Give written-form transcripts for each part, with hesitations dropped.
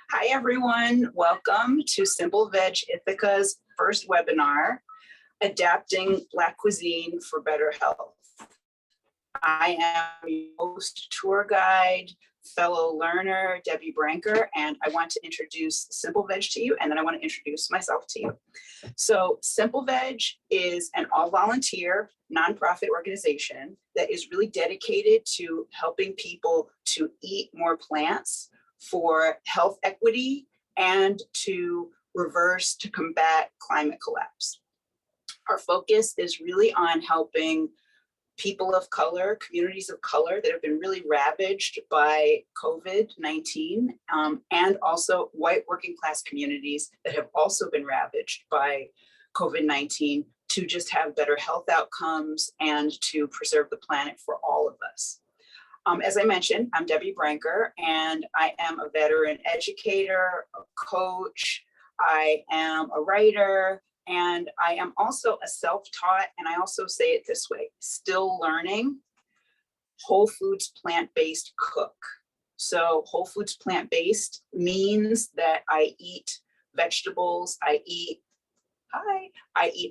Hi, everyone. Welcome to Simple Veg Ithaca's first webinar, Adapting Black Cuisine for Better Health. I am your host, tour guide, fellow learner, Debbie Branker, and I want to introduce Simple Veg to you, and then I want to introduce myself to you. So Simple Veg is an all-volunteer nonprofit organization that is really dedicated to helping people to eat more plants for health equity and to combat climate collapse. Our focus is really on helping people of color, communities of color that have been really ravaged by COVID-19, and also white working class communities that have also been ravaged by COVID-19 to just have better health outcomes and to preserve the planet for all of us. As I mentioned, I'm Debbie Branker, and I am a veteran educator, a coach, I am a writer, and I am also a self-taught, and I also say it this way, still learning, whole foods plant-based cook. So whole foods plant-based means that I eat vegetables, I eat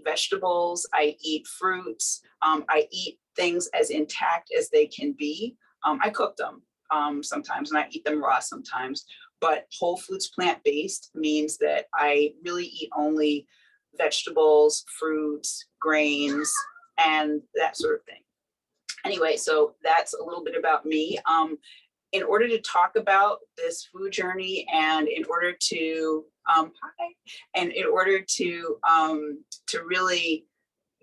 vegetables, I eat fruits, I eat things as intact as they can be. I cook them sometimes, and I eat them raw sometimes, but whole foods plant-based means that I really eat only vegetables, fruits, grains, and that sort of thing. Anyway, so that's a little bit about me. In order to talk about this food journey and in order to, to really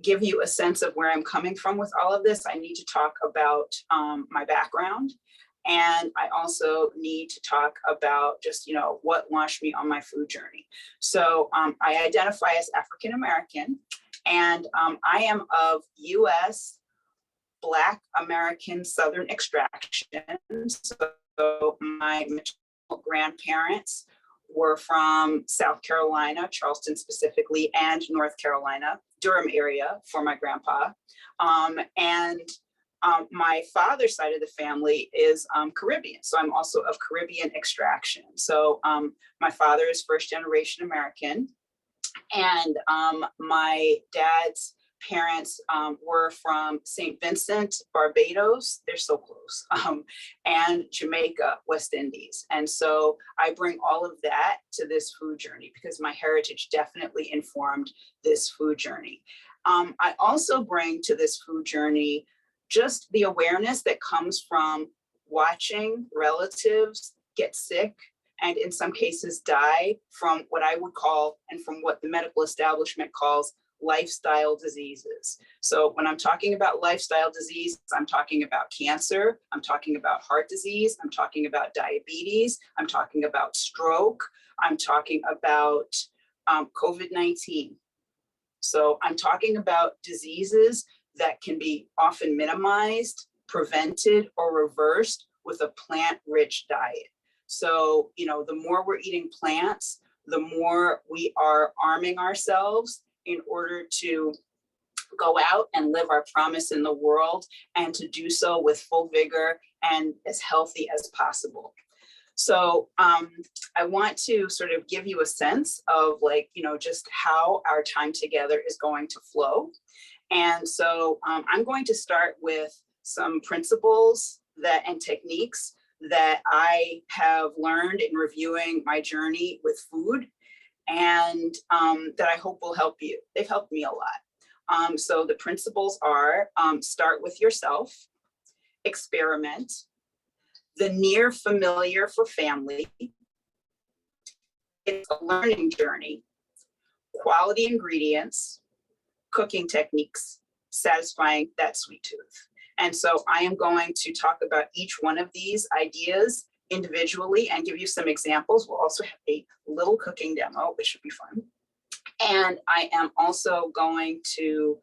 give you a sense of where I'm coming from with all of this, I need to talk about my background. And I also need to talk about just, what launched me on my food journey. So I identify as African-American, and I am of US Black American Southern extraction. So my maternal grandparents were from South Carolina, Charleston specifically, and North Carolina, Durham area for my grandpa. My father's side of the family is Caribbean. So I'm also of Caribbean extraction. So my father is first generation American, and my dad's parents were from St. Vincent, Barbados, they're so close, and Jamaica, West Indies. And so I bring all of that to this food journey because my heritage definitely informed this food journey. I also bring to this food journey just the awareness that comes from watching relatives get sick and in some cases die from what I would call, and from what the medical establishment calls, lifestyle diseases. So when I'm talking about lifestyle disease, I'm talking about cancer, I'm talking about heart disease, I'm talking about diabetes, I'm talking about stroke, I'm talking about COVID-19. So I'm talking about diseases that can be often minimized, prevented, or reversed with a plant-rich diet. So, the more we're eating plants, the more we are arming ourselves in order to go out and live our promise in the world, and to do so with full vigor and as healthy as possible. So I want to sort of give you a sense of just how our time together is going to flow. And so I'm going to start with some principles and techniques that I have learned in reviewing my journey with food, and that I hope will help you. They've helped me a lot. So the principles are start with yourself, experiment, the near familiar for family, it's a learning journey, quality ingredients, cooking techniques, satisfying that sweet tooth. And so I am going to talk about each one of these ideas individually and give you some examples. We'll also have a little cooking demo, which should be fun. And I am also going to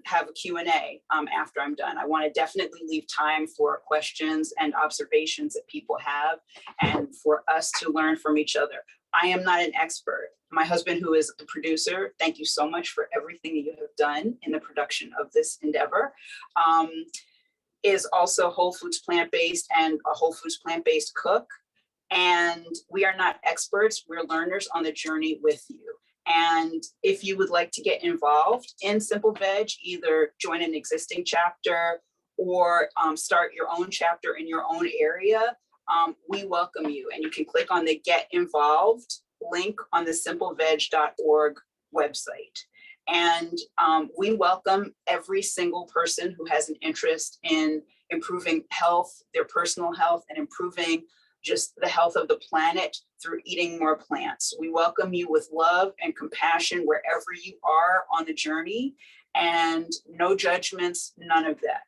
have a Q&A after I'm done. I want to definitely leave time for questions and observations that people have, and for us to learn from each other. I am not an expert. My husband, who is the producer, thank you so much for everything that you have done in the production of this endeavor, is also whole foods plant-based and a whole foods plant-based cook. And we are not experts, we're learners on the journey with you. And if you would like to get involved in Simple Veg, either join an existing chapter or start your own chapter in your own area, we welcome you. And you can click on the Get Involved link on the simpleveg.org website. And we welcome every single person who has an interest in improving health, their personal health, and improving just the health of the planet through eating more plants. We welcome you with love and compassion wherever you are on the journey, and no judgments, none of that.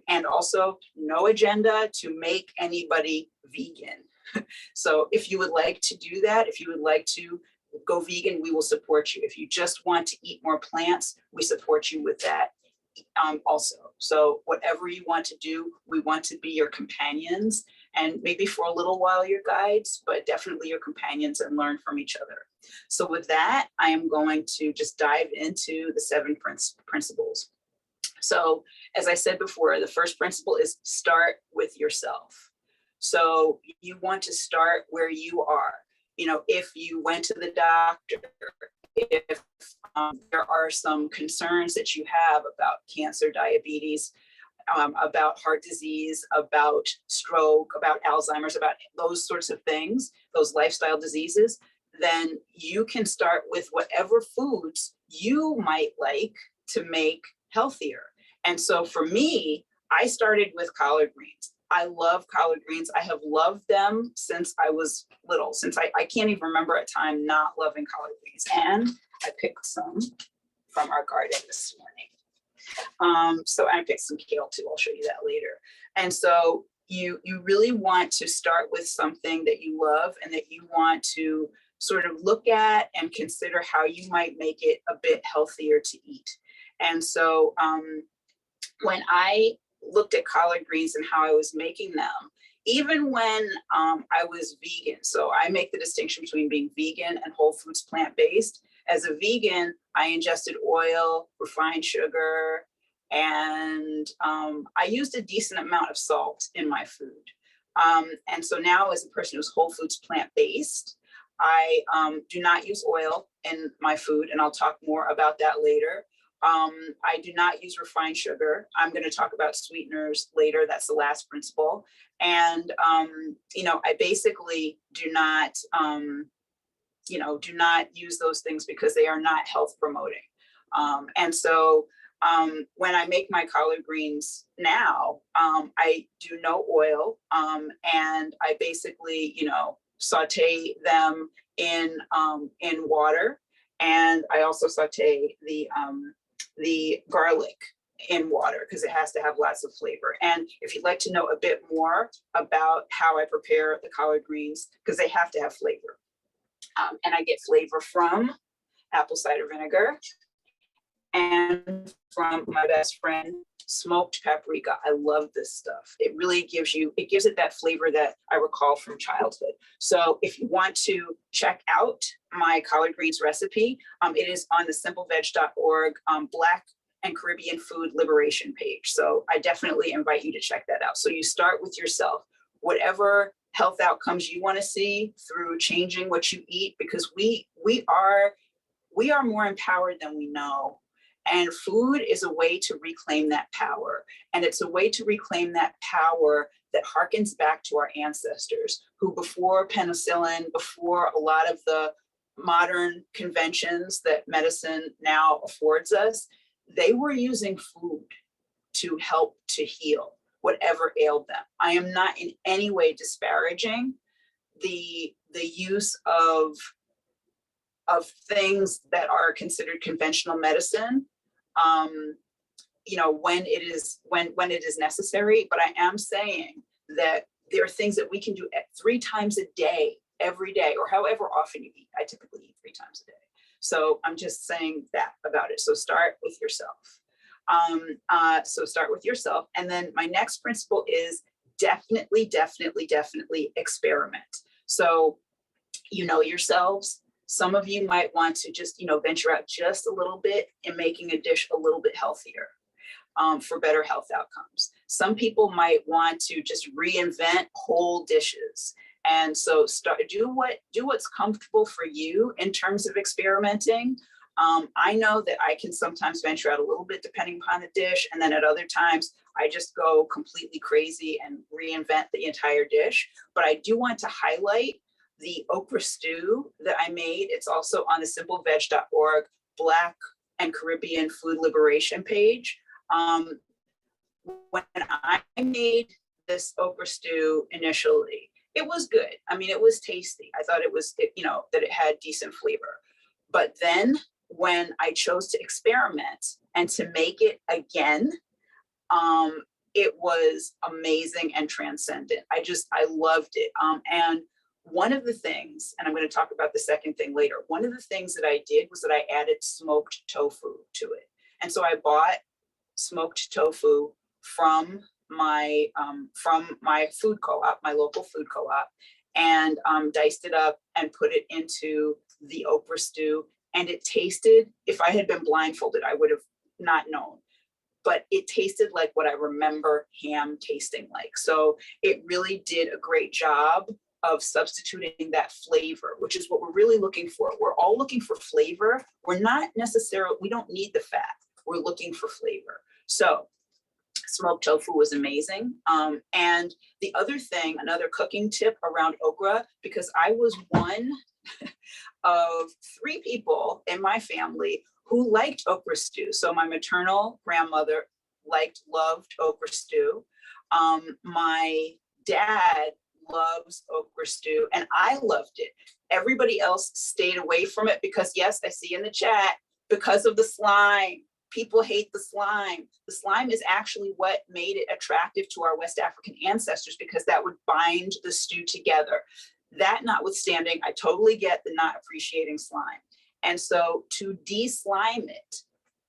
And also no agenda to make anybody vegan. So if you would like to do that, if you would like to go vegan, we will support you. If you just want to eat more plants, we support you with that also. So whatever you want to do, we want to be your companions, and maybe for a little while your guides, but definitely your companions, and learn from each other. So with that, I am going to just dive into the 7 principles. So as I said before, the first principle is start with yourself. So you want to start where you are. You know, if you went to the doctor, if there are some concerns that you have about cancer, diabetes, about heart disease, about stroke, about Alzheimer's, about those sorts of things, those lifestyle diseases, then you can start with whatever foods you might like to make healthier. And so for me, I started with collard greens. I love collard greens. I have loved them since I was little, since I can't even remember a time not loving collard greens. And I picked some from our garden this morning. So I picked some kale too. I'll show you that later. And so you really want to start with something that you love and that you want to sort of look at and consider how you might make it a bit healthier to eat. And so when I looked at collard greens and how I was making them, even when I was vegan, so I make the distinction between being vegan and whole foods plant-based. As a vegan, I ingested oil, refined sugar, and I used a decent amount of salt in my food. And so now, as a person who's whole foods plant-based, I do not use oil in my food, and I'll talk more about that later. I do not use refined sugar. I'm going to talk about sweeteners later. That's the last principle. And, I basically do not use those things because they are not health promoting. And so when I make my collard greens now, I do no oil, and I basically, saute them in water. And I also saute the garlic in water because it has to have lots of flavor. And if you'd like to know a bit more about how I prepare the collard greens, because they have to have flavor. And I get flavor from apple cider vinegar and from my best friend, smoked paprika. I love this stuff. It really gives it that flavor that I recall from childhood. So if you want to check out my collard greens recipe, it is on the simpleveg.org Black and Caribbean Food Liberation page. So I definitely invite you to check that out. So you start with yourself, whatever health outcomes you want to see through changing what you eat, because we are more empowered than we know. And food is a way to reclaim that power. And it's a way to reclaim that power that harkens back to our ancestors who, before penicillin, before a lot of the modern conventions that medicine now affords us, they were using food to help to heal whatever ailed them. I am not in any way disparaging the use of things that are considered conventional medicine, when it is necessary. But I am saying that there are things that we can do 3 times a day, every day, or however often you eat. I typically eat 3 times a day. So I'm just saying that about it. So start with yourself. And then my next principle is definitely experiment. So you know yourselves. Some of you might want to just, venture out just a little bit in making a dish a little bit healthier for better health outcomes. Some people might want to just reinvent whole dishes. And so do what's comfortable for you in terms of experimenting. I know that I can sometimes venture out a little bit depending upon the dish. And then at other times, I just go completely crazy and reinvent the entire dish. But I do want to highlight the okra stew that I made. It's also on the simpleveg.org Black and Caribbean Food Liberation page. When I made this okra stew initially, it was good. I mean, it was tasty. I thought it was, that it had decent flavor. But then when I chose to experiment and to make it again, it was amazing and transcendent. I loved it. And one of the things, and I'm going to talk about the second thing later, one of the things that I did was that I added smoked tofu to it. And so I bought smoked tofu from my food co-op, my local food co-op, and diced it up and put it into the okra stew. And it tasted, if I had been blindfolded, I would have not known, but it tasted like what I remember ham tasting like. So it really did a great job of substituting that flavor, which is what we're really looking for. We're all looking for flavor. We're not necessarily, we don't need the fat. We're looking for flavor. So smoked tofu was amazing. And the other thing, another cooking tip around okra, because I was one of 3 people in my family who liked okra stew. So my maternal grandmother loved okra stew. My dad loves okra stew, and I loved it. Everybody else stayed away from it because, yes, I see in the chat, because of the slime. People hate the slime. The slime is actually what made it attractive to our West African ancestors, because that would bind the stew together. That notwithstanding, I totally get the not appreciating slime. And so to de-slime it,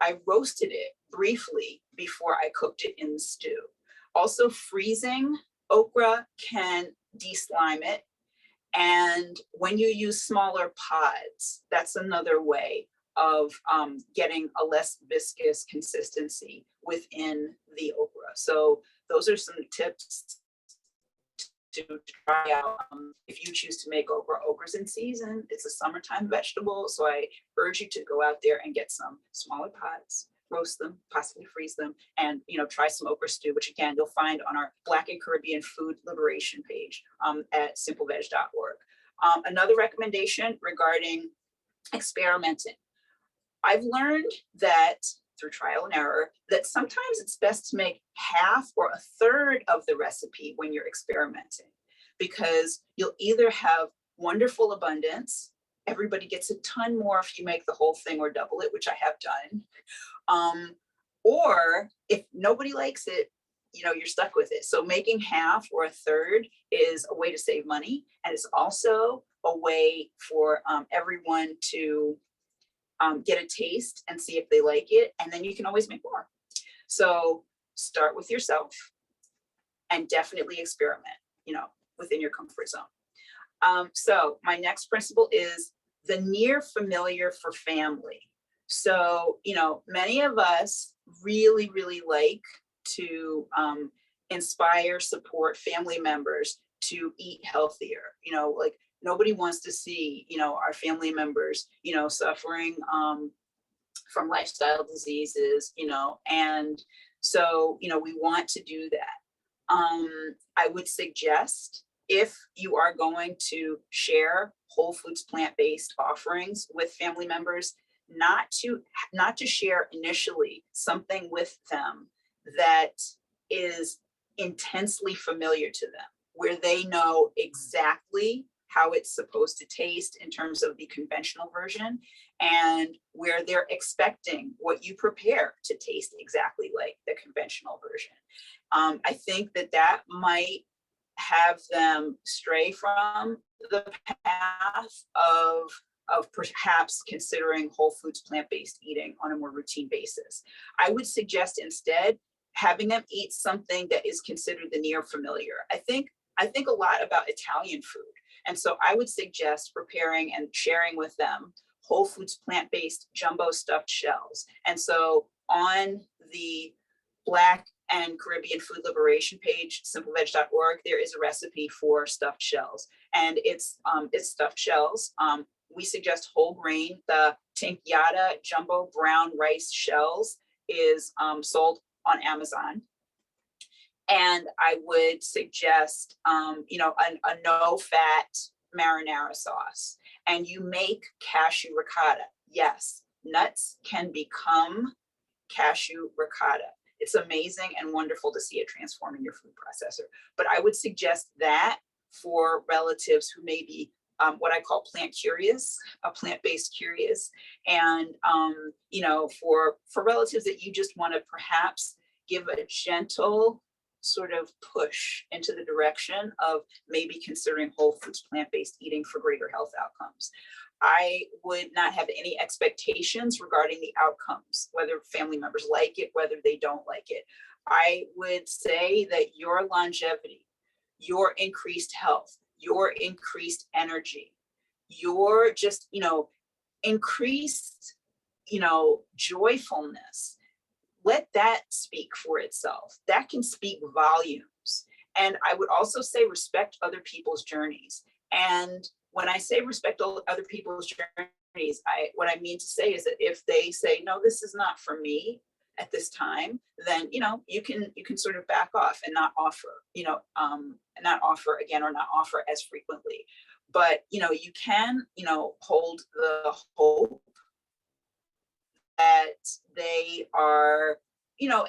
I roasted it briefly before I cooked it in the stew. Also, freezing okra can de-slime it. And when you use smaller pods, that's another way of getting a less viscous consistency within the okra. So those are some tips to try out if you choose to make okra. Okra's in season. It's a summertime vegetable. So I urge you to go out there and get some smaller pods, roast them, possibly freeze them, and try some okra stew, which again, you'll find on our Black and Caribbean Food Liberation page at simpleveg.org. Another recommendation regarding experimenting. I've learned that through trial and error, that sometimes it's best to make half or a third of the recipe when you're experimenting, because you'll either have wonderful abundance. Everybody gets a ton more if you make the whole thing or double it, which I have done. Or if nobody likes it, you're stuck with it. So making half or a third is a way to save money. And it's also a way for everyone to get a taste and see if they like it. And then you can always make more. So start with yourself and definitely experiment, within your comfort zone. So my next principle is the near familiar for family. So, many of us really, really like to inspire, support family members to eat healthier. Like nobody wants to see, our family members, suffering from lifestyle diseases, and so, we want to do that. I would suggest, if you are going to share whole foods plant-based offerings with family members, not to share initially something with them that is intensely familiar to them, where they know exactly how it's supposed to taste in terms of the conventional version, and where they're expecting what you prepare to taste exactly like the conventional version. I think that might have them stray from the path of perhaps considering whole foods plant-based eating on a more routine basis. I would suggest instead having them eat something that is considered the near familiar. I think a lot about Italian food. And so I would suggest preparing and sharing with them whole foods plant-based jumbo stuffed shells. And so on the Black and Caribbean Food Liberation page, simpleveg.org, there is a recipe for stuffed shells. And it's stuffed shells. We suggest whole grain. The Tinkyata jumbo brown rice shells is sold on Amazon. And I would suggest, a no-fat marinara sauce. And you make cashew ricotta. Yes, nuts can become cashew ricotta. It's amazing and wonderful to see it transforming your food processor. But I would suggest that for relatives who may be what I call plant curious, plant-based curious. And, for relatives that you just want to perhaps give a gentle sort of push into the direction of maybe considering whole foods, plant-based eating for greater health outcomes. I would not have any expectations regarding the outcomes, whether family members like it, whether they don't like it. I would say that your longevity, your increased health, your increased energy, your just, increased, joyfulness, let that speak for itself. That can speak volumes. And I would also say respect other people's journeys. And when I say respect other people's journeys, what I mean to say is that if they say, no, this is not for me at this time, then, you can sort of back off and not offer, not offer again, or not offer as frequently. But, you can, hold the hope that they are,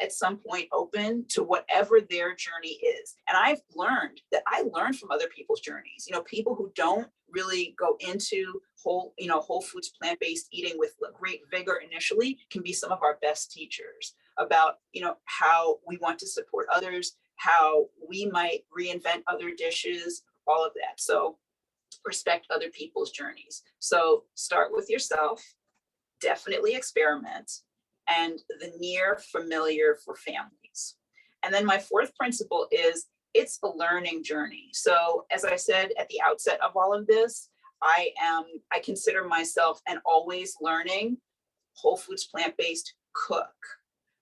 at some point open to whatever their journey is. And I've learned that I learn from other people's journeys, people who don't really go into whole foods, plant-based eating with great vigor initially can be some of our best teachers about, how we want to support others, how we might reinvent other dishes, all of that. So respect other people's journeys. So start with yourself, definitely experiment, and the near familiar for families. And then my fourth principle is it's a learning journey. So as I said at the outset of all of this, I consider myself an always learning whole foods, plant-based cook.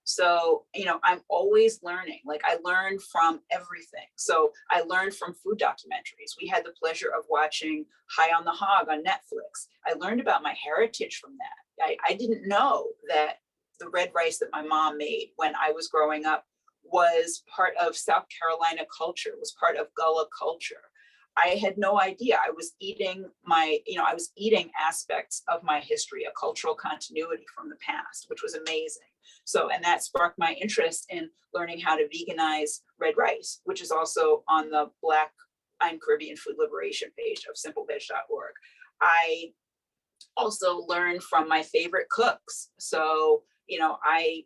So, I'm always learning. Like I learn from everything. So I learned from food documentaries. We had the pleasure of watching High on the Hog on Netflix. I learned about my heritage from that. I didn't know that the red rice that my mom made when I was growing up was part of South Carolina culture, was part of Gullah culture. I had no idea. I was eating aspects of my history, a cultural continuity from the past, which was amazing. So, and that sparked my interest in learning how to veganize red rice, which is also on the Black and Caribbean Food Liberation page of simpleveg.org. I also learned from my favorite cooks. So, I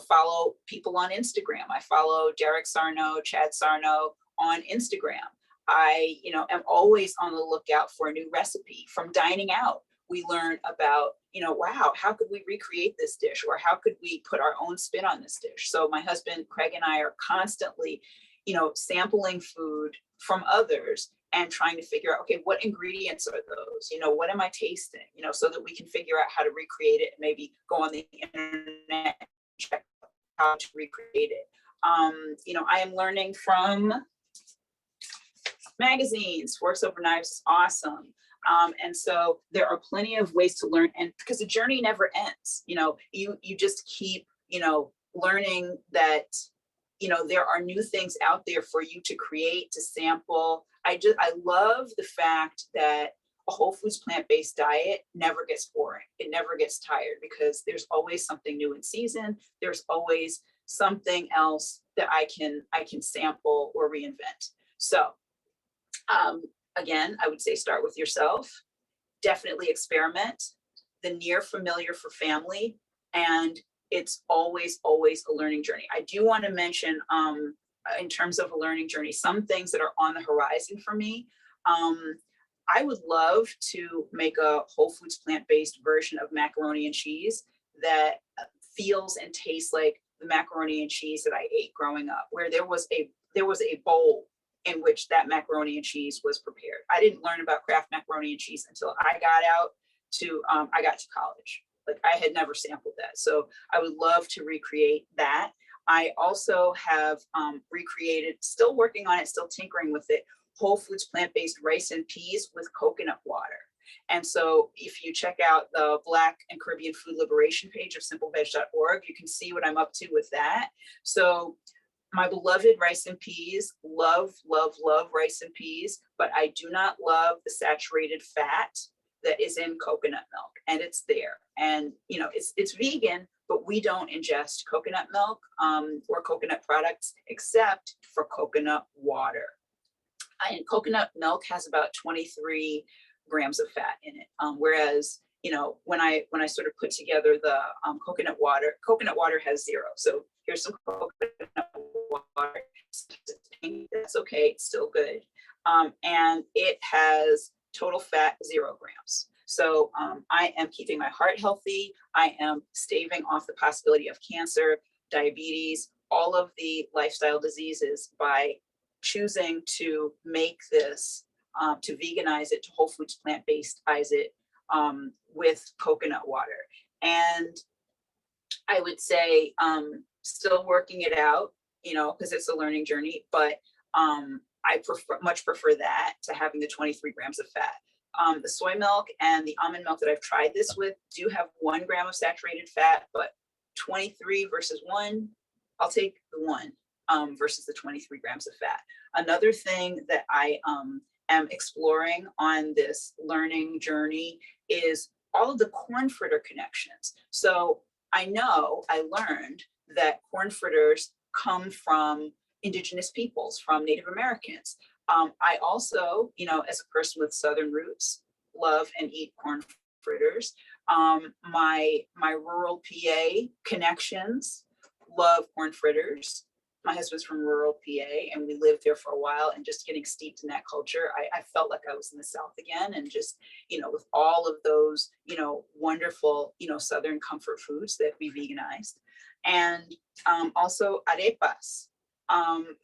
follow people on Instagram. I follow Derek Sarno, Chad Sarno on Instagram. I, am always on the lookout for a new recipe. From dining out, we learn about, wow, how could we recreate this dish? Or how could we put our own spin on this dish? So my husband, Craig, and I are constantly, sampling food from others and trying to figure out, okay, what ingredients are those? What am I tasting? So that we can figure out how to recreate it and maybe go on the internet and check how to recreate it. I am learning from magazines. Forks Over Knives is awesome. And so there are plenty of ways to learn, and because the journey never ends, you just keep, learning that, there are new things out there for you to create, to sample. I love the fact that a whole foods plant-based diet never gets boring. It never gets tired because there's always something new in season. There's always something else that I can sample or reinvent. So again, I would say start with yourself, definitely experiment, the near familiar for family, and it's always, always a learning journey. I do want to mention, in terms of a learning journey, some things that are on the horizon for me. I would love to make a whole foods plant-based version of macaroni and cheese that feels and tastes like the macaroni and cheese that I ate growing up, where there was a bowl in which that macaroni and cheese was prepared. I didn't learn about Kraft macaroni and cheese until I got to college. Like I had never sampled that. So I would love to recreate that. I also have recreated, still working on it, still tinkering with it, whole foods plant-based rice and peas with coconut water. And so if you check out the Black and Caribbean Food Liberation page of simpleveg.org, you can see what I'm up to with that. So my beloved rice and peas, love, love, love rice and peas, but I do not love the saturated fat that is in coconut milk, and it's there. And you know, it's vegan, but we don't ingest coconut milk or coconut products except for coconut water. And coconut milk has about 23 grams of fat in it, whereas you know, when I sort of put together the coconut water has 0. So here's some coconut water. That's okay, it's still good. And it has total fat 0 grams. So I am keeping my heart healthy. I am staving off the possibility of cancer, diabetes, all of the lifestyle diseases by choosing to make this, to veganize it, to whole foods plant-basedize it with coconut water. And I would say still working it out, you know, because it's a learning journey, but I much prefer that to having the 23 grams of fat. The soy milk and the almond milk that I've tried this with do have 1 gram of saturated fat, but 23 versus 1, I'll take the 1 versus the 23 grams of fat. Another thing that I am exploring on this learning journey is all of the corn fritter connections. So I know I learned that corn fritters come from indigenous peoples, from Native Americans. I also, you know, as a person with Southern roots, love and eat corn fritters. My rural PA connections love corn fritters. My husband's from rural PA and we lived there for a while, and just getting steeped in that culture, I felt like I was in the South again. And just, you know, with all of those, you know, wonderful, you know, Southern comfort foods that we veganized. And also arepas,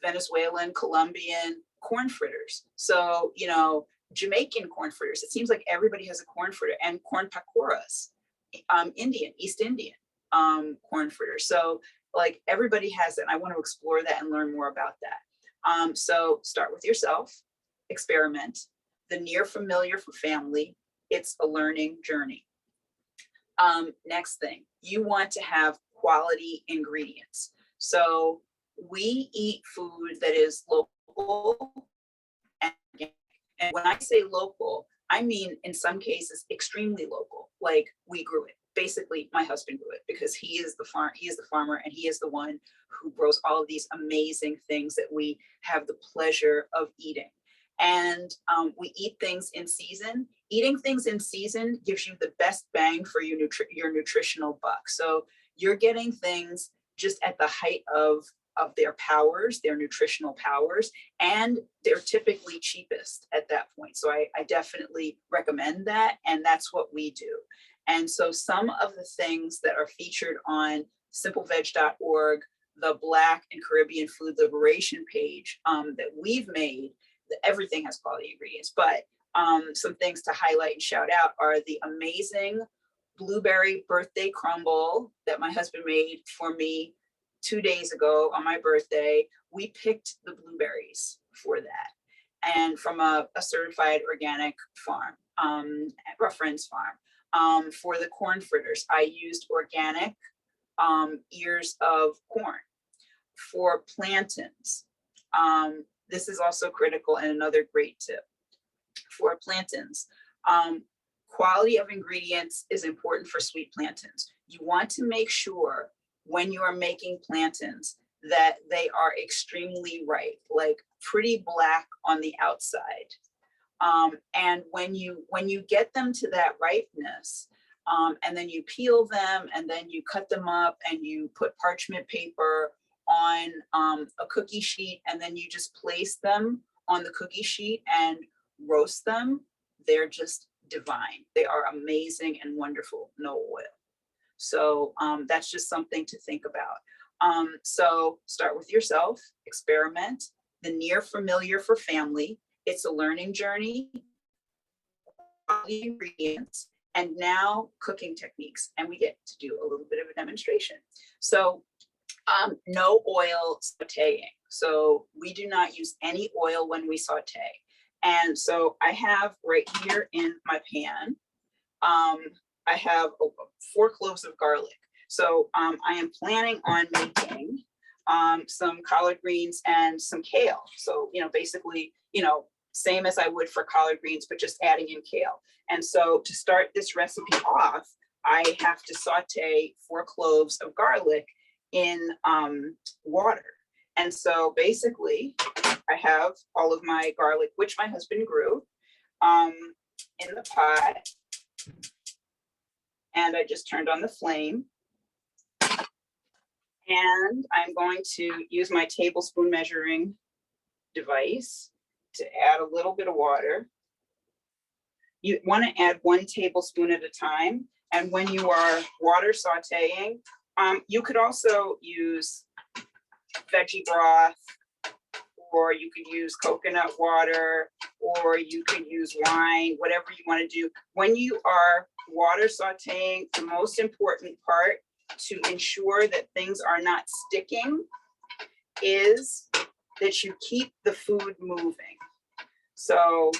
Venezuelan, Colombian corn fritters. So, you know, Jamaican corn fritters. It seems like everybody has a corn fritter, and corn pakoras, East Indian corn fritters. So like everybody has it, and I want to explore that and learn more about that. So start with yourself, experiment. The near familiar for family, it's a learning journey. Next thing, you want to have quality ingredients. So we eat food that is local, and when I say local, I mean in some cases extremely local, like we grew it. Basically, my husband grew it because he is the farmer, and he is the one who grows all of these amazing things that we have the pleasure of eating. And we eat things in season. Eating things in season gives you the best bang for your nutritional buck. So you're getting things just at the height of their powers, their nutritional powers, and they're typically cheapest at that point. So I definitely recommend that, and that's what we do. And so some of the things that are featured on simpleveg.org, the Black and Caribbean Food Liberation page that we've made, everything has quality ingredients, but some things to highlight and shout out are the amazing blueberry birthday crumble that my husband made for me 2 days ago on my birthday. We picked the blueberries for that, and from a certified organic farm, a friend's farm. For the corn fritters, I used organic ears of corn. For plantains, this is also critical and another great tip. For plantains, quality of ingredients is important for sweet plantains. You want to make sure when you are making plantains that they are extremely ripe, like pretty black on the outside. And when you get them to that ripeness, and then you peel them and then you cut them up and you put parchment paper on a cookie sheet, and then you just place them on the cookie sheet and roast them, they're just divine. They are amazing and wonderful, no oil. So that's just something to think about. So start with yourself, experiment. The near familiar for family, it's a learning journey, ingredients, and now cooking techniques. And we get to do a little bit of a demonstration. So No oil sauteing. So we do not use any oil when we saute. And so I have right here in my pan, I have 4 cloves of garlic. So I am planning on making some collard greens and some kale. So, basically, same as I would for collard greens, but just adding in kale. And so to start this recipe off, I have to saute 4 cloves of garlic in water. And so basically, I have all of my garlic, which my husband grew, in the pot. And I just turned on the flame. And I'm going to use my tablespoon measuring device to add a little bit of water. You want to add 1 tablespoon at a time. And when you are water sauteing, you could also use veggie broth, or you could use coconut water, or you could use wine, whatever you want to do. When you are water sauteing, the most important part to ensure that things are not sticking is that you keep the food moving. So,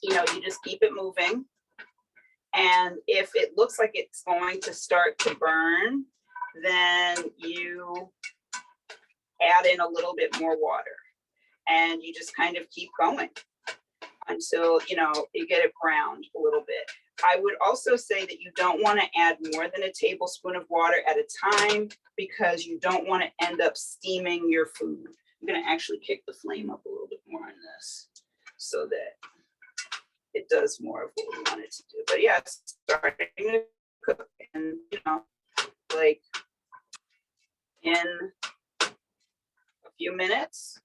you just keep it moving. And if it looks like it's going to start to burn, then you add in a little bit more water, and you just kind of keep going until, you get it browned a little bit. I would also say that you don't want to add more than a tablespoon of water at a time, because you don't want to end up steaming your food. I'm going to actually kick the flame up a little bit more on this so that it does more of what we want it to do. But yeah, it's starting to cook, and like in a few minutes,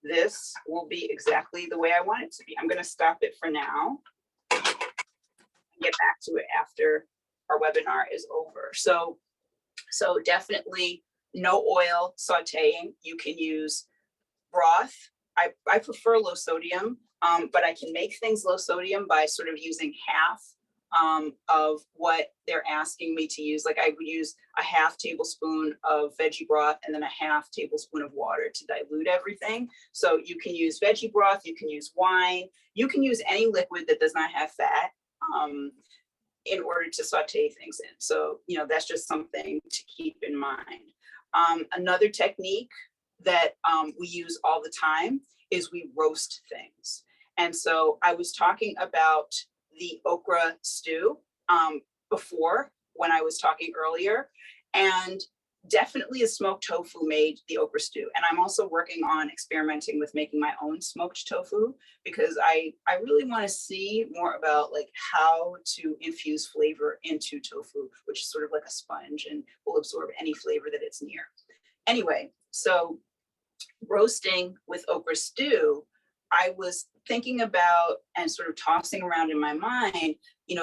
this will be exactly the way I want it to be. I'm going to stop it for now and get back to it after our webinar is over. So definitely no oil sauteing. You can use broth. I prefer low sodium, but I can make things low sodium by sort of using half of what they're asking me to use. Like I would use a half tablespoon of veggie broth and then a half tablespoon of water to dilute everything. So you can use veggie broth, you can use wine, you can use any liquid that does not have fat in order to saute things in. So, that's just something to keep in mind. Another technique that we use all the time is we roast things. And so I was talking about the okra stew before, when I was talking earlier, and definitely a smoked tofu made the okra stew. And I'm also working on experimenting with making my own smoked tofu, because I really want to see more about like how to infuse flavor into tofu, which is sort of like a sponge and will absorb any flavor that it's near. Anyway, so roasting with okra stew, I was thinking about and sort of tossing around in my mind,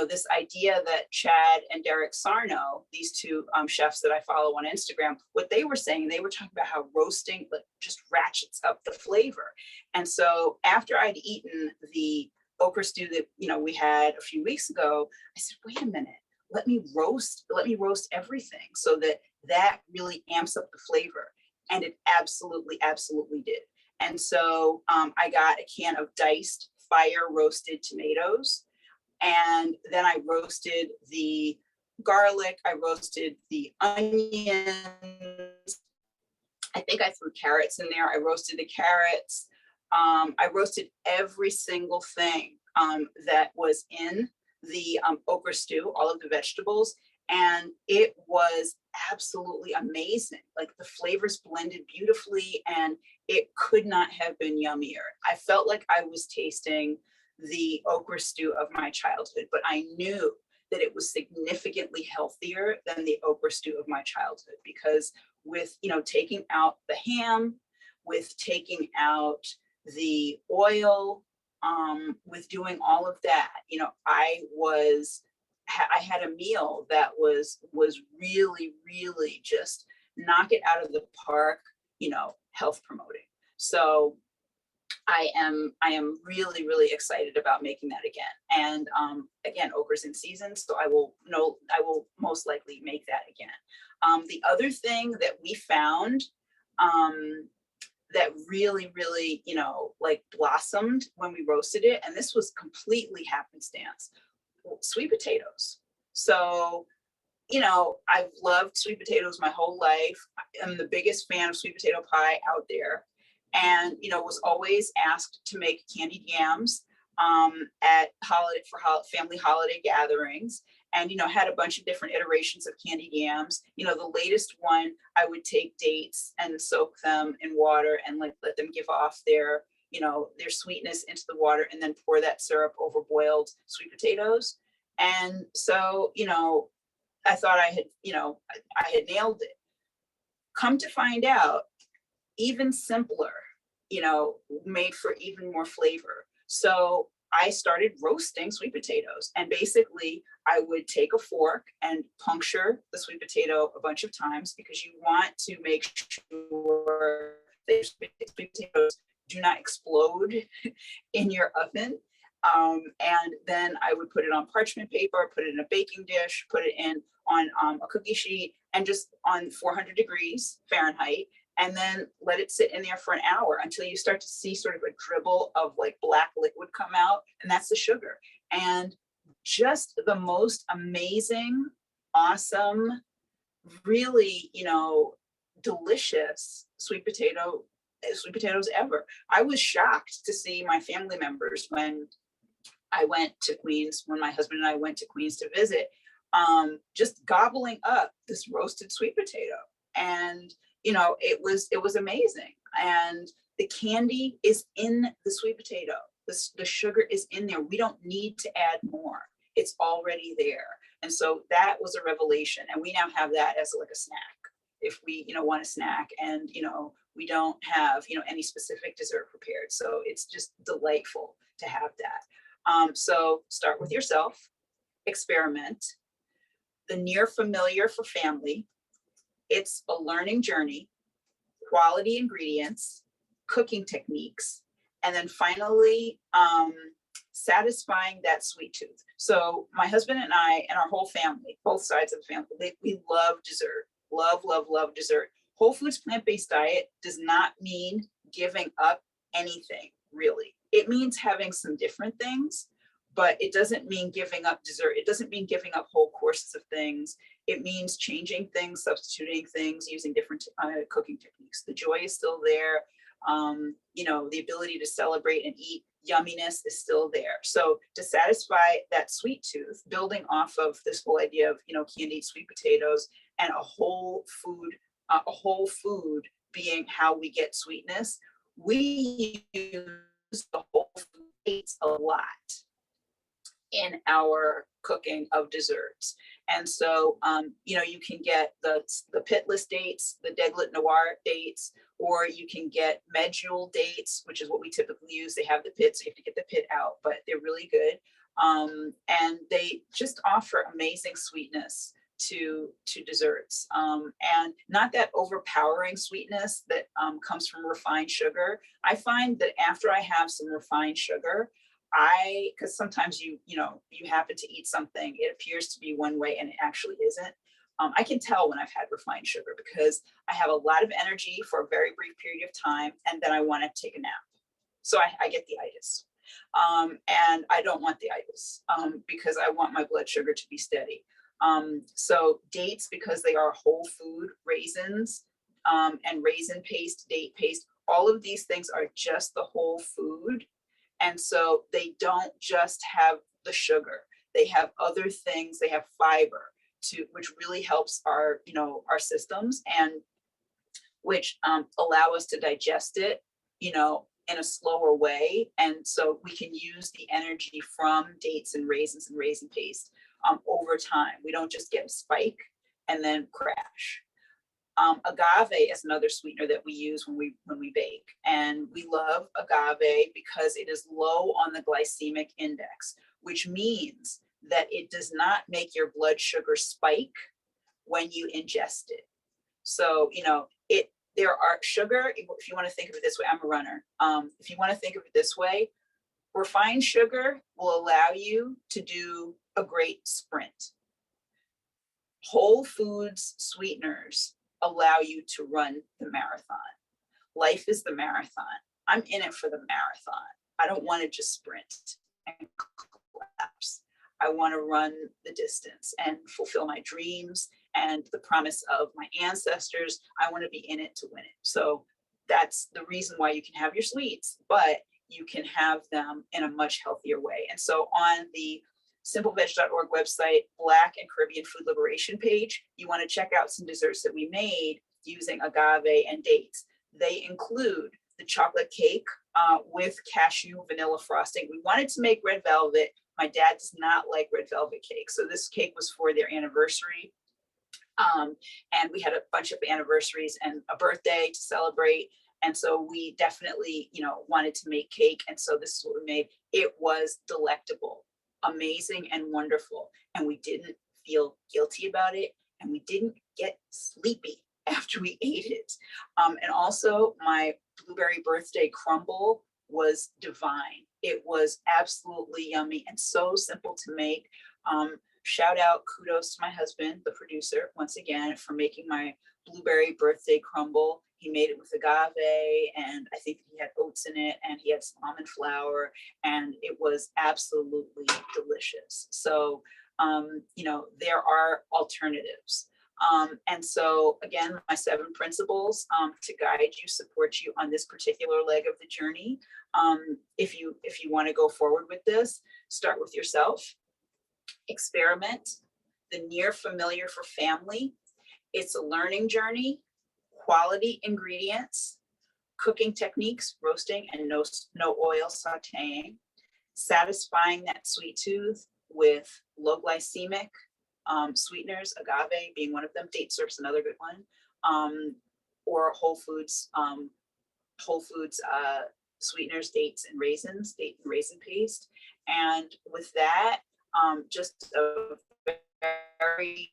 this idea that Chad and Derek Sarno, these 2 chefs that I follow on Instagram, what they were saying, they were talking about how roasting just ratchets up the flavor. And so after I'd eaten the okra stew that, we had a few weeks ago, I said, wait a minute, let me roast everything so that really amps up the flavor. And it absolutely, absolutely did. And so I got a can of diced fire roasted tomatoes. And then I roasted the garlic. I roasted the onions. I think I threw carrots in there. I roasted the carrots. I roasted every single thing that was in the okra stew, all of the vegetables. And it was absolutely amazing. Like the flavors blended beautifully, and it could not have been yummier. I felt like I was tasting the okra stew of my childhood, but I knew that it was significantly healthier than the okra stew of my childhood, because with, taking out the ham, with taking out the oil, with doing all of that, I had a meal that was really, really just knock it out of the park, health promoting. So I am really, really excited about making that again. And again, okra's in season, so I will most likely make that again. The other thing that we found um, that really, really, like blossomed when we roasted it, and this was completely happenstance, sweet potatoes. So, I've loved sweet potatoes my whole life. I'm the biggest fan of sweet potato pie out there. And, was always asked to make candied yams at family holiday gatherings. And, had a bunch of different iterations of candied yams. The latest one, I would take dates and soak them in water and like let them give off their sweetness into the water and then pour that syrup over boiled sweet potatoes. And so, I thought I had nailed it. Come to find out, even simpler, made for even more flavor. So I started roasting sweet potatoes. And basically, I would take a fork and puncture the sweet potato a bunch of times because you want to make sure that sweet potatoes do not explode in your oven. And then I would put it on parchment paper, put it in a baking dish, put it in on a cookie sheet, and just on 400 degrees Fahrenheit, and then let it sit in there for an hour until you start to see sort of a dribble of like black liquid come out, and that's the sugar. And just the most amazing, awesome, really, delicious sweet potatoes ever. I was shocked to see my family members when I went to Queens, when my husband and I went to Queens to visit, just gobbling up this roasted sweet potato. And, it was amazing. And the candy is in the sweet potato. The sugar is in there. We don't need to add more. It's already there. And so that was a revelation. And we now have that as like a snack. If we, want a snack and, we don't have, any specific dessert prepared. So it's just delightful to have that. So start with yourself, experiment. The near familiar for family. It's a learning journey, quality ingredients, cooking techniques, and then finally, satisfying that sweet tooth. So my husband and I and our whole family, both sides of the family, we love dessert. Love, love, love dessert. Whole foods plant-based diet does not mean giving up anything, really. It means having some different things, but it doesn't mean giving up dessert. It doesn't mean giving up whole courses of things. It means changing things, substituting things, using different cooking techniques. The joy is still there. The ability to celebrate and eat yumminess is still there. So to satisfy that sweet tooth, building off of this whole idea of, candied sweet potatoes and a whole food being how we get sweetness, we use the whole food dates a lot in our cooking of desserts. And so, you can get the pitless dates, the deglet noir dates, or you can get medjool dates, which is what we typically use. They have the pit, so you have to get the pit out, but they're really good. And they just offer amazing sweetness to desserts, and not that overpowering sweetness that comes from refined sugar. I find that after I have some refined sugar, because sometimes you happen to eat something, it appears to be one way and it actually isn't. I can tell when I've had refined sugar because I have a lot of energy for a very brief period of time, and then I want to take a nap. So I get the itis. And I don't want the itis because I want my blood sugar to be steady. So dates, because they are whole food, raisins and raisin paste, date paste, all of these things are just the whole food. And so they don't just have the sugar, they have other things, they have fiber which really helps our systems, and which allow us to digest it, in a slower way. And so we can use the energy from dates and raisins and raisin paste over time. We don't just get a spike and then crash. Agave is another sweetener that we use when we bake, and we love agave because it is low on the glycemic index, which means that it does not make your blood sugar spike when you ingest it. So there are sugar. If you want to think of it this way, I'm a runner. If you want to think of it this way, refined sugar will allow you to do a great sprint. Whole foods sweeteners allow you to run the marathon. Life is the marathon. I'm in it for the marathon. I don't want to just sprint and collapse. I want to run the distance and fulfill my dreams and the promise of my ancestors. I want to be in it to win it. So that's the reason why you can have your sweets, but you can have them in a much healthier way. And so on the simpleveg.org website, Black and Caribbean Food Liberation page, you want to check out some desserts that we made using agave and dates. They include the chocolate cake with cashew vanilla frosting. We wanted to make red velvet. My dad does not like red velvet cake. So this cake was for their anniversary. And we had a bunch of anniversaries and a birthday to celebrate. And so we definitely, wanted to make cake. And so this is what we made. It was delectable, amazing, and wonderful. And we didn't feel guilty about it. And we didn't get sleepy after we ate it. And also my blueberry birthday crumble was divine. It was absolutely yummy and so simple to make. Shout out, kudos to my husband, the producer, once again, for making my blueberry birthday crumble. He made it with agave, and I think he had oats in it, and he had some almond flour, and it was absolutely delicious. So, there are alternatives. And so again, my 7 principles to guide you, support you on this particular leg of the journey. If you want to go forward with this, start with yourself, experiment, the near familiar for family. It's a learning journey, quality ingredients, cooking techniques, roasting and no oil sauteing, satisfying that sweet tooth with low glycemic sweeteners, agave being one of them, date syrup's another good one, or whole foods sweeteners, dates and raisins, date and raisin paste. And with that, just a very,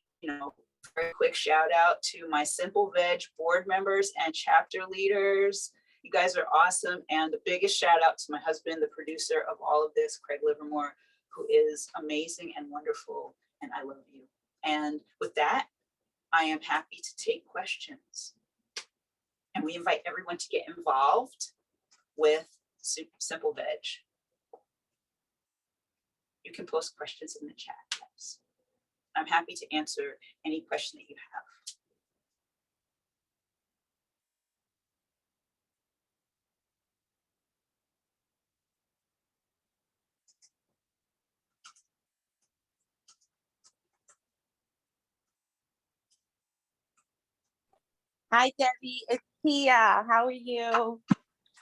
very quick shout out to my Simple Veg board members and chapter leaders. You guys are awesome. And the biggest shout out to my husband, the producer of all of this, Craig Livermore, who is amazing and wonderful. And I love you. And with that, I am happy to take questions. And we invite everyone to get involved with Simple Veg. You can post questions in the chat, yes. I'm happy to answer any question that you have. Hi, Debbie. It's Pia. How are you?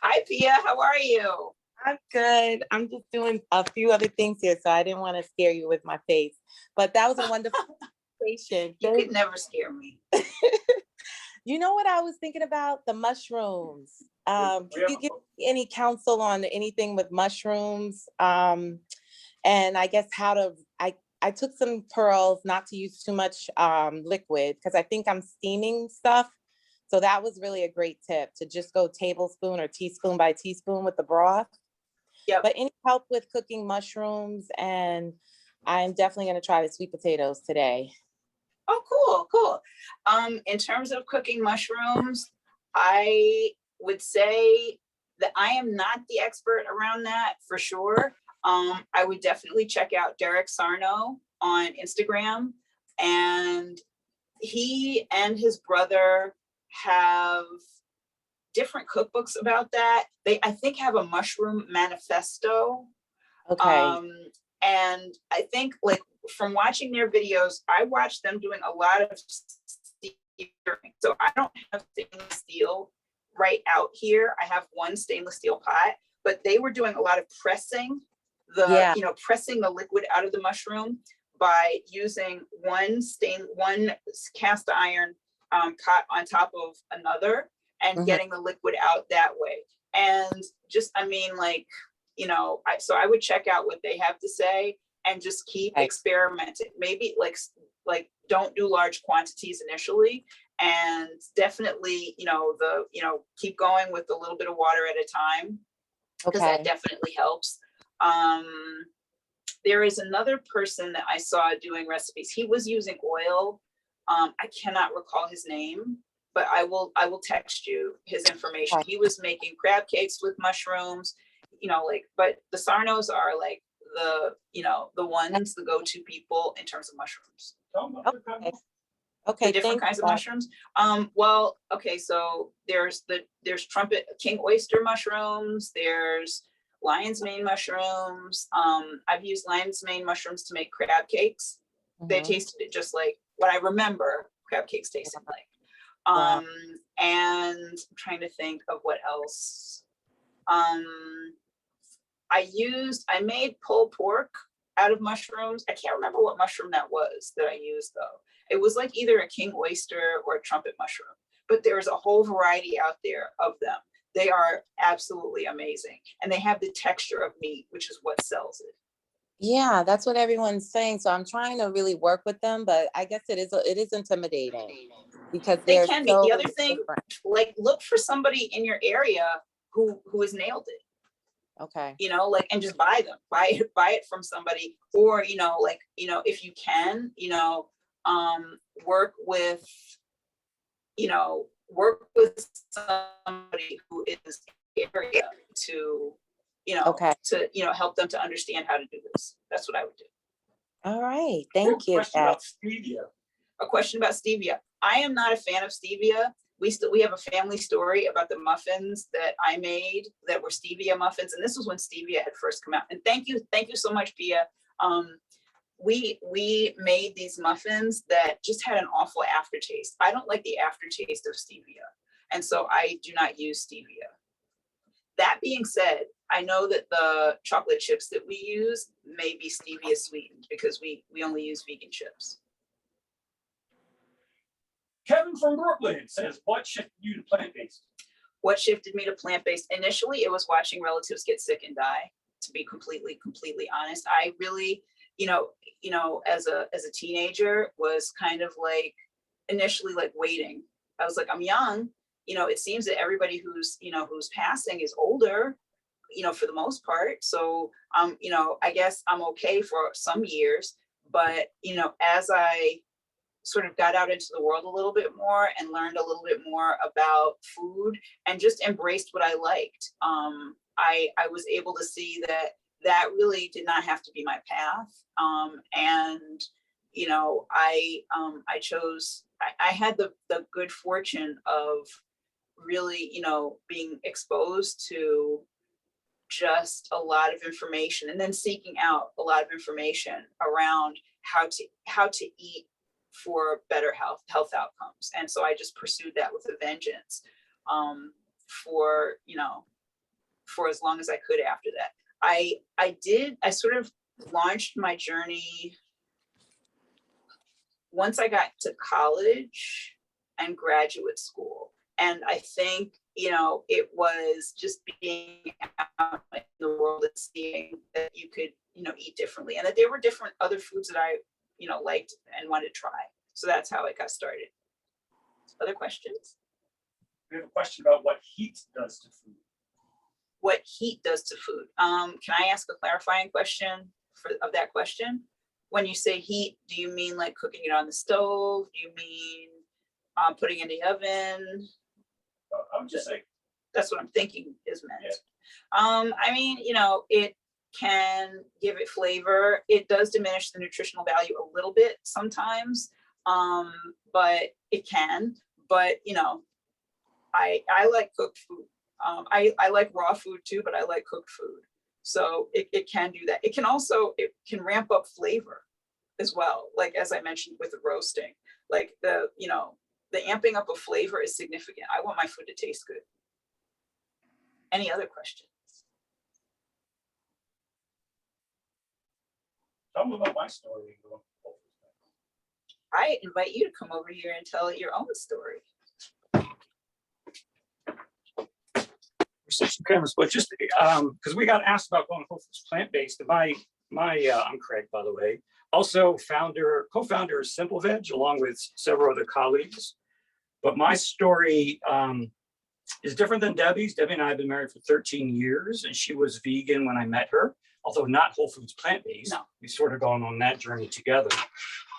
Hi, Pia. How are you? I'm good. I'm just doing a few other things here, so I didn't want to scare you with my face. But that was a wonderful conversation. You could never scare me. You know what I was thinking about? The mushrooms. Can you give me any counsel on anything with mushrooms? And I guess I took some pearls, not to use too much liquid, because I think I'm steaming stuff. So that was really a great tip, to just go tablespoon or teaspoon by teaspoon with the broth. Yeah. But any help with cooking mushrooms? And I'm definitely going to try the sweet potatoes today. Oh, cool. In terms of cooking mushrooms, I would say that I am not the expert around that for sure. I would definitely check out Derek Sarno on Instagram, and he and his brother have different cookbooks about that. They, I think, have a mushroom manifesto. Okay. And I think, like, from watching their videos, I watched them doing a lot of steering. So I don't have stainless steel right out here. I have one stainless steel pot, but they were doing a lot of pressing pressing the liquid out of the mushroom by using one cast iron pot on top of another and getting the liquid out that way. And just, so I would check out what they have to say and just keep experimenting. Maybe like don't do large quantities initially, and definitely, keep going with a little bit of water at a time, because that definitely helps. There is another person that I saw doing recipes. He was using oil I cannot recall his name, but I will text you his information. Okay. He was making crab cakes with mushrooms, like, but the Sarnos are like the ones, the go-to people in terms of mushrooms. Okay. The Okay. different Thank kinds you. of mushrooms. Well, okay, so there's trumpet king oyster mushrooms, there's lion's mane mushrooms. I've used lion's mane mushrooms to make crab cakes. They Mhm. tasted it just like what I remember crab cakes tasted like. Wow. And I'm trying to think of what else. I made pulled pork out of mushrooms. I can't remember what mushroom that was that I used though. It was like either a king oyster or a trumpet mushroom, but there's a whole variety out there of them. They are absolutely amazing. And they have the texture of meat, which is what sells it. Yeah, that's what everyone's saying. So I'm trying to really work with them, but I guess it is intimidating because They they're can be. so The other thing, different. like look for somebody in your area who has nailed it. Okay. Like, and just buy them, buy it from somebody, or, if you can, work with, somebody who is in the area to, Okay. help them to understand how to do this. That's what I would do. All right. Thank you. Question about stevia. A question about stevia. I am not a fan of stevia. We have a family story about the muffins that I made that were stevia muffins, and this was when stevia had first come out. And thank you so much, Pia. We made these muffins that just had an awful aftertaste. I don't like the aftertaste of stevia, and so I do not use stevia. That being said, I know that the chocolate chips that we use may be stevia sweetened because we only use vegan chips. Kevin from Brooklyn says, what shifted you to plant-based? What shifted me to plant-based? Initially, it was watching relatives get sick and die, to be completely honest. I really, as a teenager was kind of like initially like waiting. I was like, I'm young, it seems that everybody who's passing is older, for the most part. So, I guess I'm okay for some years, but, as I sort of got out into the world a little bit more and learned a little bit more about food and just embraced what I liked. I was able to see that really did not have to be my path. And, I chose, I had the good fortune of really, being exposed to just a lot of information and then seeking out a lot of information around how to eat for better health outcomes. And so I just pursued that with a vengeance for as long as I could after that. I sort of launched my journey once I got to college and graduate school. And I think, it was just being out in the world and seeing that you could, eat differently and that there were different other foods that I liked and wanted to try. So that's how it got started. Other questions? We have a question about what heat does to food. What heat does to food? Can I ask a clarifying question of that question? When you say heat, do you mean like cooking it on the stove? Do you mean putting it in the oven? I would just say that's what I'm thinking is meant. Yeah. I mean, it can give it flavor. It does diminish the nutritional value a little bit sometimes, but it can. But I like cooked food. I like raw food too, but I like cooked food. So it can do that. It can ramp up flavor as well. Like as I mentioned with the roasting, like the amping up of flavor is significant. I want my food to taste good. Any other questions? Tell me about my story. I invite you to come over here and tell your own story. Cameras, but just because we got asked about going whole foods plant-based. I'm Craig, by the way. Also co-founder of Simple Veg, along with several other colleagues. But my story is different than Debbie's. Debbie and I have been married for 13 years, and she was vegan when I met her, although not whole foods plant-based. No. We sort of gone on that journey together.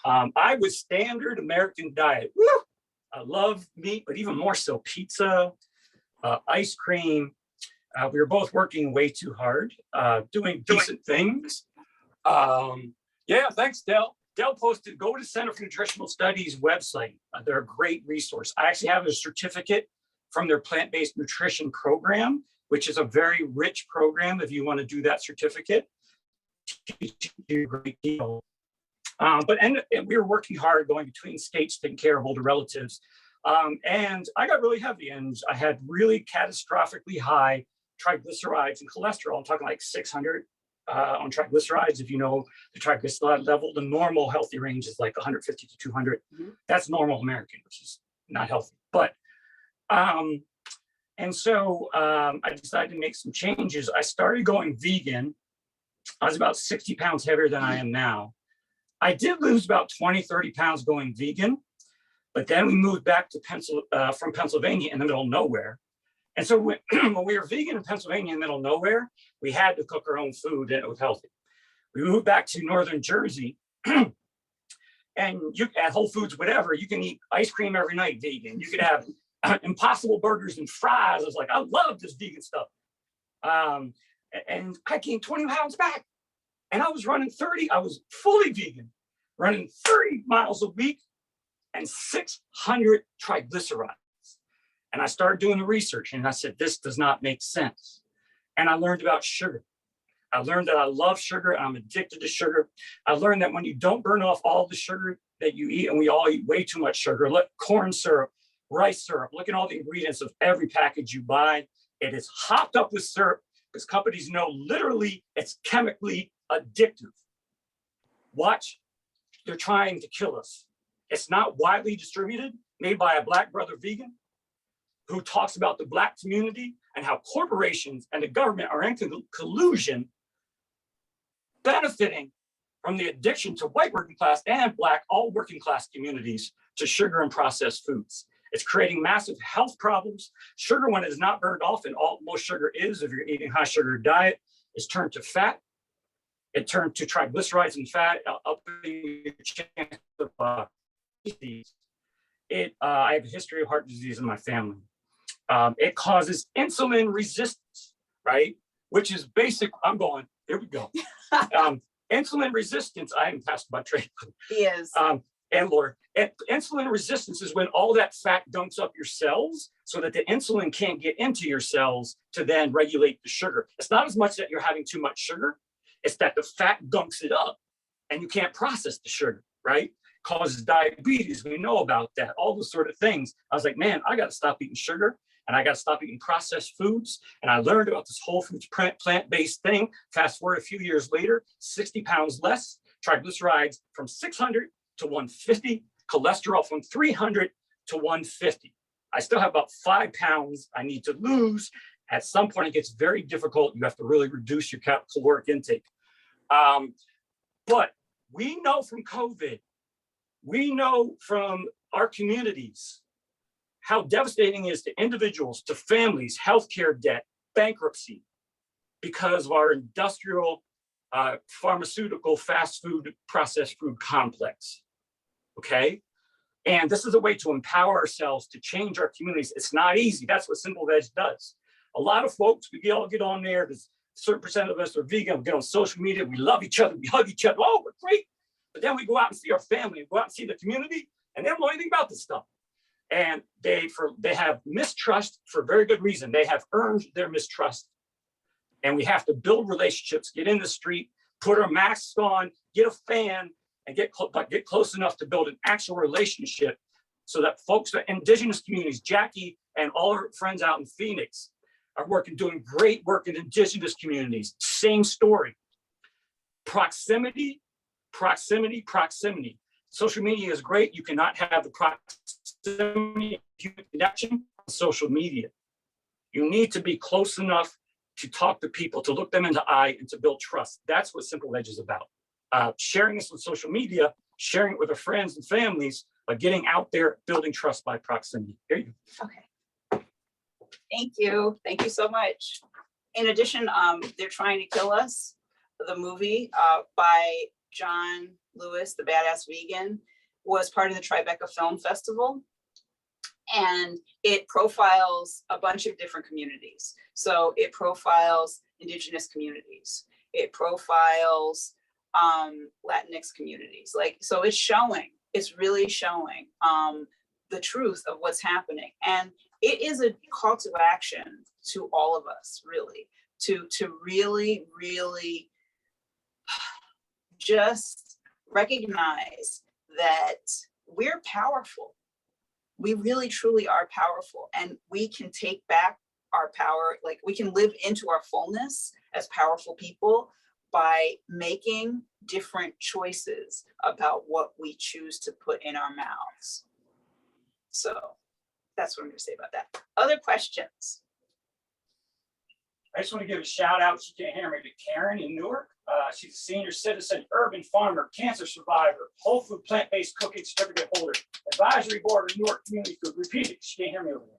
I was standard American diet. Woo! I love meat, but even more so pizza, ice cream. We were both working way too hard, doing decent things. Yeah, thanks, Del. Del posted, go to Center for Nutritional Studies website. They're a great resource. I actually have a certificate from their plant-based nutrition program, which is a very rich program if you want to do that certificate. A great deal. And we were working hard, going between states, taking care of older relatives. And I got really heavy, and I had really catastrophically high triglycerides and cholesterol. I'm talking like 600 on triglycerides. If you know the triglyceride level, the normal healthy range is like 150 to 200. Mm-hmm. That's normal American, which is not healthy. But and so I decided to make some changes. I started going vegan. I was about 60 pounds heavier than I am now. I did lose about 20, 30 pounds going vegan, but then we moved back to from Pennsylvania in the middle of nowhere. And so when we were vegan in Pennsylvania in the middle of nowhere, we had to cook our own food and it was healthy. We moved back to Northern Jersey and you at Whole Foods, whatever, you can eat ice cream every night vegan. You could have Impossible burgers and fries. I was like, I love this vegan stuff. And I gained 20 pounds back. And I was running 30, I was fully vegan, running 30 miles a week and 600 triglycerides. And I started doing the research and I said, this does not make sense. And I learned about sugar. I learned that I love sugar and I'm addicted to sugar. I learned that when you don't burn off all the sugar that you eat, and we all eat way too much sugar, look, corn syrup, rice syrup, look at all the ingredients of every package you buy. It is hopped up with syrup because companies know literally it's chemically addictive. Watch, they're trying to kill us. It's not widely distributed, made by a Black brother vegan who talks about the Black community and how corporations and the government are in collusion, benefiting from the addiction to white working class and Black, all working class communities to sugar and processed foods. It's creating massive health problems. Sugar, when it is not burned off, and most sugar is, if you're eating high sugar diet, is turned to fat. It turned to triglycerides and fat, upping your chance of disease. I have a history of heart disease in my family. It causes insulin resistance, right? Which is basic. I'm going, here we go. Insulin resistance, I am passed by trade. Yes. And Laura, insulin resistance is when all that fat dumps up your cells so that the insulin can't get into your cells to then regulate the sugar. It's not as much that you're having too much sugar, it's that the fat dunks it up and you can't process the sugar, right? Causes diabetes, we know about that, all those sort of things. I was like, man, I got to stop eating sugar and I got to stop eating processed foods. And I learned about this whole foods plant-based thing. Fast forward a few years later, 60 pounds less, triglycerides from 600 to 150, cholesterol from 300 to 150. I still have about 5 pounds I need to lose. At some point, it gets very difficult. You have to really reduce your caloric intake. But we know from COVID, we know from our communities how devastating it is to individuals, to families, healthcare debt, bankruptcy, because of our industrial, pharmaceutical, fast food, processed food complex. Okay? And this is a way to empower ourselves to change our communities. It's not easy. That's what Simple Veg does. A lot of folks, we all get on there. There's a certain percent of us are vegan. We get on social media. We love each other. We hug each other. Oh, we're great. But then we go out and see our family, go out and see the community, and they don't know anything about this stuff. And they have mistrust for very good reason. They have earned their mistrust. And we have to build relationships, get in the street, put our masks on, get a fan, and get close enough to build an actual relationship so that folks, the indigenous communities, Jackie and all her friends out in Phoenix are doing great work in indigenous communities. Same story. Proximity, proximity, proximity. Social media is great. You cannot have the proximity human connection on social media. You need to be close enough to talk to people, to look them in the eye, and to build trust. That's what Simple Veg is about. Sharing this on social media, sharing it with our friends and families, but getting out there, building trust by proximity. Here you go. Okay. Thank you. Thank you so much. In addition, they're trying to kill us, the movie, by John Lewis, the Badass Vegan, was part of the Tribeca Film Festival. And it profiles a bunch of different communities. So it profiles Indigenous communities. It profiles Latinx communities. Like, so it's really showing the truth of what's happening. And it is a call to action to all of us, really, to really, really just recognize that we're powerful. We really, truly are powerful, and we can take back our power. Like, we can live into our fullness as powerful people by making different choices about what we choose to put in our mouths. So that's what I'm going to say about that. Other questions? I just want to give a shout out, she can't hear me, to Karen in Newark. She's a senior citizen, urban farmer, cancer survivor, whole food plant-based cooking certificate holder, advisory board of Newark Community Food. Repeat it, she can't hear me over there.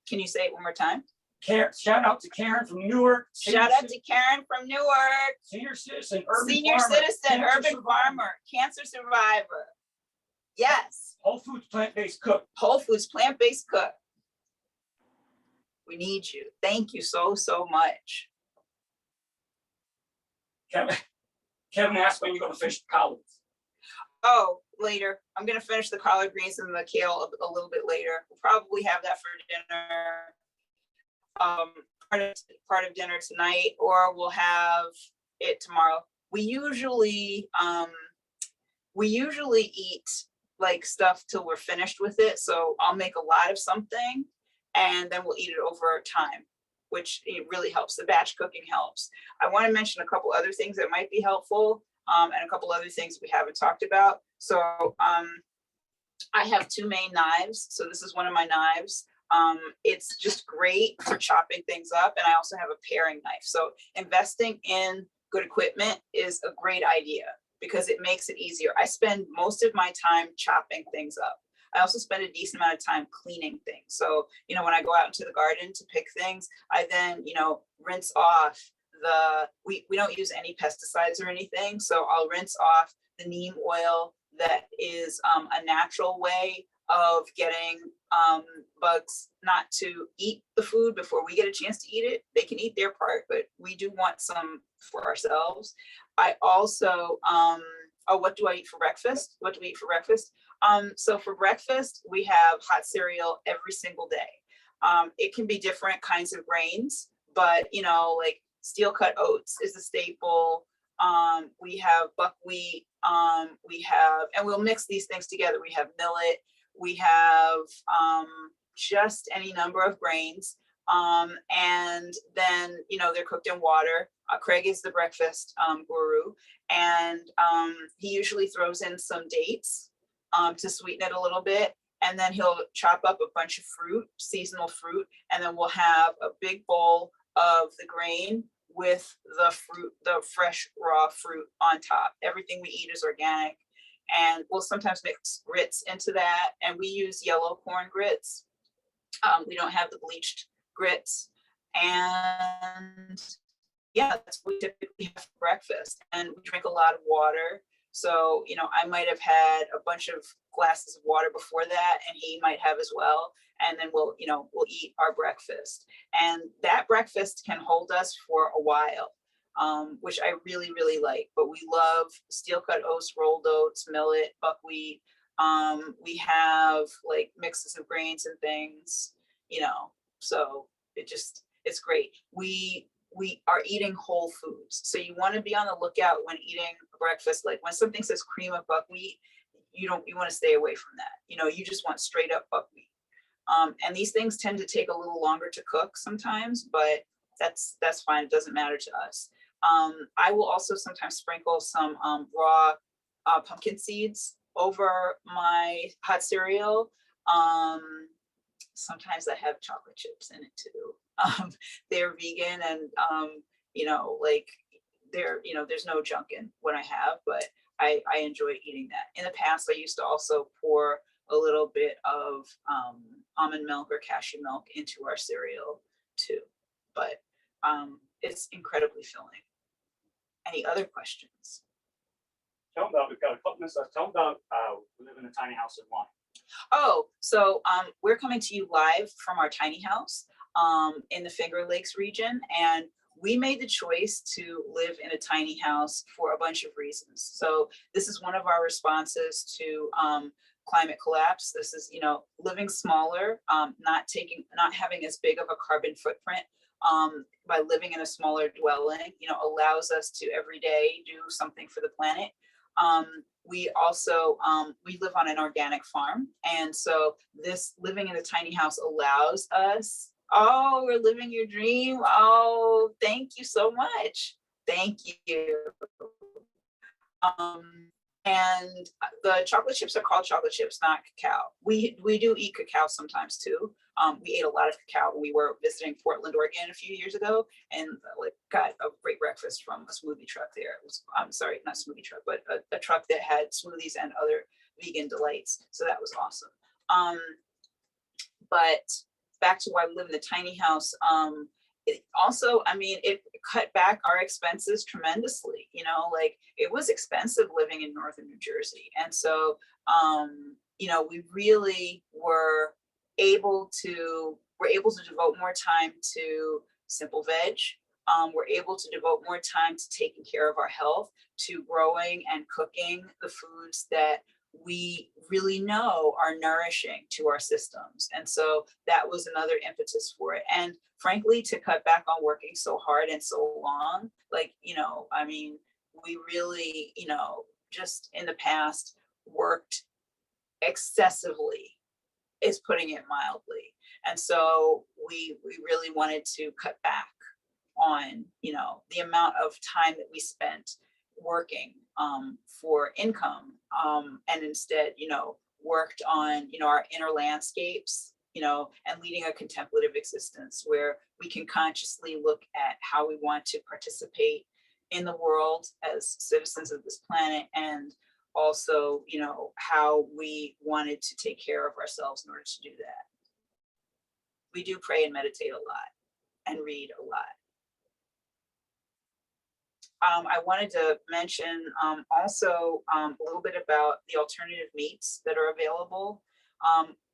Can you say it one more time? Shout out to Karen from Newark. Shout out to Karen from Newark. Senior citizen, urban farmer, cancer survivor. Yes. Whole foods plant-based cook. Whole foods plant-based cook. We need you. Thank you so much. Kevin asked when you're going to finish the collards. Oh, later. I'm going to finish the collard greens and the kale a little bit later. We'll probably have that for dinner. Part of dinner tonight, or we'll have it tomorrow. We usually eat like stuff till we're finished with it. So I'll make a lot of something, and then we'll eat it over time, which it really helps. The batch cooking helps. I want to mention a couple other things that might be helpful, and a couple other things we haven't talked about. So I have two main knives. So this is one of my knives. It's just great for chopping things up. And I also have a paring knife. So investing in good equipment is a great idea because it makes it easier. I spend most of my time chopping things up. I also spend a decent amount of time cleaning things. So, when I go out into the garden to pick things, I then, rinse off we don't use any pesticides or anything. So I'll rinse off the neem oil that is a natural way of getting bugs not to eat the food before we get a chance to eat it. They can eat their part, but we do want some for ourselves. I also, what do I eat for breakfast? What do we eat for breakfast? So for breakfast, we have hot cereal every single day. It can be different kinds of grains, but like steel cut oats is a staple. We have buckwheat, and we'll mix these things together. We have millet, we have just any number of grains. And then, they're cooked in water. Craig is the breakfast guru, and he usually throws in some dates to sweeten it a little bit. And then he'll chop up a bunch of fruit, seasonal fruit, and then we'll have a big bowl of the grain with the fruit, the fresh raw fruit on top. Everything we eat is organic. And we'll sometimes mix grits into that. And we use yellow corn grits. We don't have the bleached grits. And yeah, that's what we typically have for breakfast. And we drink a lot of water. So, I might have had a bunch of glasses of water before that, and he might have as well. And then we'll eat our breakfast. And that breakfast can hold us for a while, which I really, really like. But we love steel cut oats, rolled oats, millet, buckwheat. We have like mixes of grains and things, so it's great. We are eating whole foods. So you want to be on the lookout when eating breakfast. Like when something says cream of buckwheat, you want to stay away from that. You just want straight up buckwheat. And these things tend to take a little longer to cook sometimes, but that's fine. It doesn't matter to us. I will also sometimes sprinkle some raw pumpkin seeds over my hot cereal. Sometimes I have chocolate chips in it too. They're vegan, and there's no junk in what I have, but I enjoy eating that. In the past, I used to also pour a little bit of almond milk or cashew milk into our cereal too, but it's incredibly filling. Any other questions? Tell them about, we've got a couple minutes left. Tell them about, we live in a tiny house in wine. Oh, so we're coming to you live from our tiny house in the Finger Lakes region. And we made the choice to live in a tiny house for a bunch of reasons. So this is one of our responses to climate collapse. This is, living smaller, not having as big of a carbon footprint by living in a smaller dwelling, allows us to every day do something for the planet. We also, we live on an organic farm. And so this living in a tiny house allows us, oh, we're living your dream. Oh, thank you so much. Thank you. And the chocolate chips are called chocolate chips, not cacao. We do eat cacao sometimes too. We ate a lot of cacao when we were visiting Portland, Oregon a few years ago, and got a great breakfast from a smoothie truck there. It was, I'm sorry, not smoothie truck, but a truck that had smoothies and other vegan delights. So that was awesome. But back to why we live in the tiny house. It also, it cut back our expenses tremendously. It was expensive living in northern New Jersey. And so, we really were able to devote more time to simple veg. We're able to devote more time to taking care of our health, to growing and cooking the foods that we really know are nourishing to our systems. And so that was another impetus for it. And frankly, to cut back on working so hard and so long, we really, just in the past worked excessively, is putting it mildly. And so we really wanted to cut back on, the amount of time that we spent working for income, and instead, worked on, our inner landscapes, and leading a contemplative existence where we can consciously look at how we want to participate in the world as citizens of this planet, and also, how we wanted to take care of ourselves in order to do that. We do pray and meditate a lot and read a lot. I wanted to mention also a little bit about the alternative meats that are available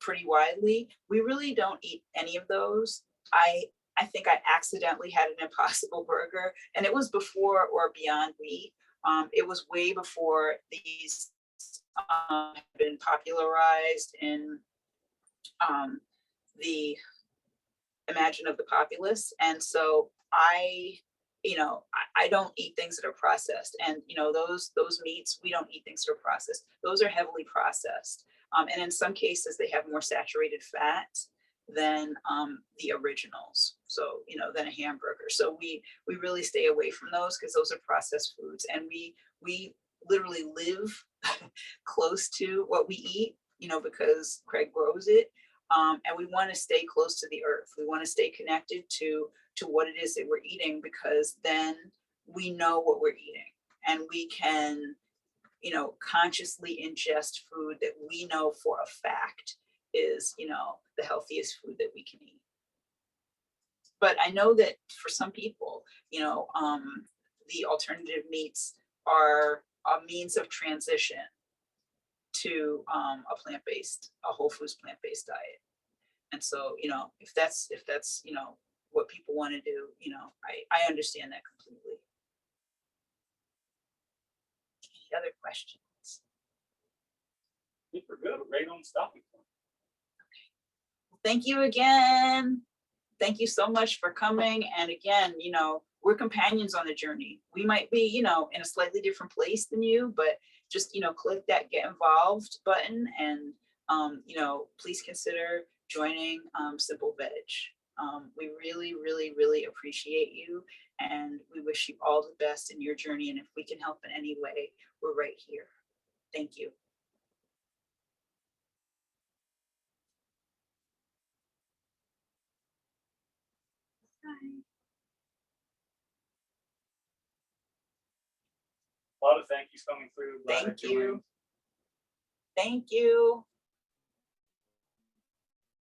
pretty widely. We really don't eat any of those. I think I accidentally had an Impossible Burger, and it was before or beyond wheat. It was way before these have been popularized in the imagine of the populace. And so I don't eat things that are processed. And, those meats, we don't eat things that are processed. Those are heavily processed. And in some cases, they have more saturated fat than the originals. So, than a hamburger. So we really stay away from those because those are processed foods. And we literally live close to what we eat, because Craig grows it. And we want to stay close to the earth. We want to stay connected to what it is that we're eating, because then we know what we're eating, and we can, consciously ingest food that we know for a fact is, the healthiest food that we can eat. But I know that for some people, the alternative meats are a means of transition to a whole foods plant-based diet. And so, if that's, what people want to do, I understand that completely. Any other questions? I think we're good. We're right on the stopping point. Okay. Thank you again. Thank you so much for coming. And again, we're companions on the journey. We might be, in a slightly different place than you, but just, click that get involved button, and, please consider joining Simple Veg. We really, really, really appreciate you, and we wish you all the best in your journey. And if we can help in any way, we're right here. Thank you. Bye. A lot of thank yous coming through. Thank you. Thank you.